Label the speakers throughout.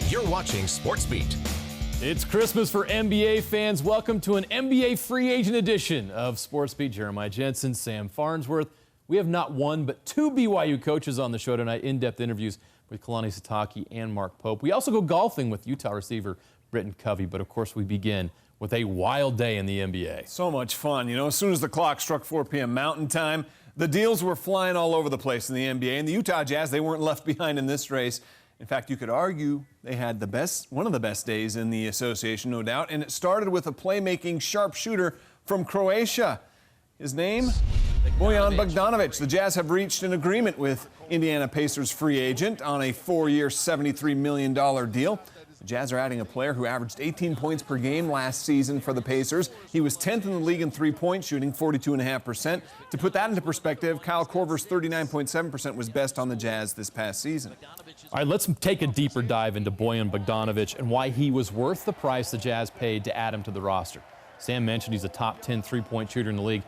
Speaker 1: You're watching Sports Beat.
Speaker 2: It's Christmas for NBA fans. Welcome to an NBA free agent edition of Sports Beat. Jeremiah Jensen, Sam Farnsworth. We have not one, but two BYU coaches on the show tonight. In-depth interviews with Kalani Sitake and Mark Pope. We also go golfing with Utah receiver Britton Covey. But, of course, we begin with a wild day in the NBA.
Speaker 3: So much fun. You know, as soon as the clock struck 4 p.m. Mountain Time, the deals were flying all over the place in the NBA. And the Utah Jazz, they weren't left behind in this race. In fact, you could argue they had one of the best days in the association, no doubt. And it started with a playmaking sharpshooter from Croatia. His name? Bojan Bogdanovic. The Jazz have reached an agreement with Indiana Pacers free agent on a 4-year, $73 million deal. The Jazz are adding a player who averaged 18 points per game last season for the Pacers. He was 10th in the league in three-point shooting, 42.5%. To put that into perspective, Kyle Korver's 39.7% was best on the Jazz this past season.
Speaker 2: All right, let's take a deeper dive into Bojan Bogdanovic and why he was worth the price the Jazz paid to add him to the roster. Sam mentioned he's a top 10 three-point shooter in the league.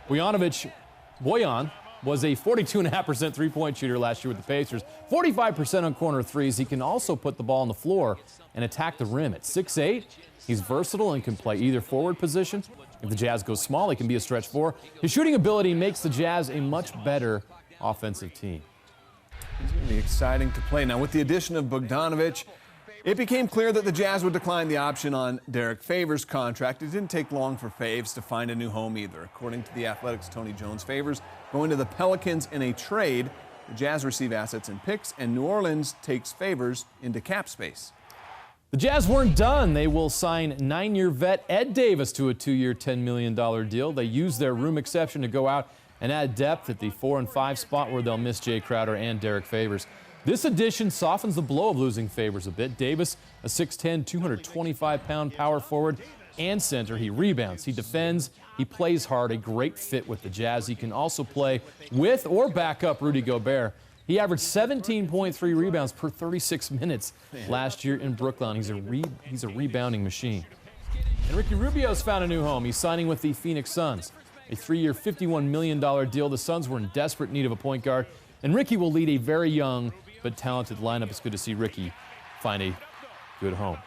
Speaker 2: Bojan was a 42.5% three-point shooter last year with the Pacers, 45% on corner threes. He can also put the ball on the floor and attack the rim. At 6'8", he's versatile and can play either forward position. If the Jazz go small, he can be a stretch four. His shooting ability makes the Jazz a much better offensive team.
Speaker 3: He's going to be exciting to play. Now, with the addition of Bogdanovic, it became clear that the Jazz would decline the option on Derrick Favors' contract. It didn't take long for Faves to find a new home either. According to the Athletic's Tony Jones, Favors going to the Pelicans in a trade. The Jazz receive assets and picks, and New Orleans takes Favors into cap space.
Speaker 2: The Jazz weren't done. They will sign 9-year vet Ed Davis to a 2-year, $10 million deal. They use their room exception to go out and add depth at the 4 and 5 spot where they'll miss Jay Crowder and Derrick Favors. This addition softens the blow of losing Favors a bit. Davis, a 6'10", 225-pound power forward and center. He rebounds, he defends, he plays hard, a great fit with the Jazz. He can also play with or back up Rudy Gobert. He averaged 17.3 rebounds per 36 minutes last year in Brooklyn. He's a rebounding machine. And Ricky Rubio's found a new home. He's signing with the Phoenix Suns. A 3-year, $51 million deal. The Suns were in desperate need of a point guard, and Ricky will lead a very young but talented lineup. It's good to see Ricky find a good home.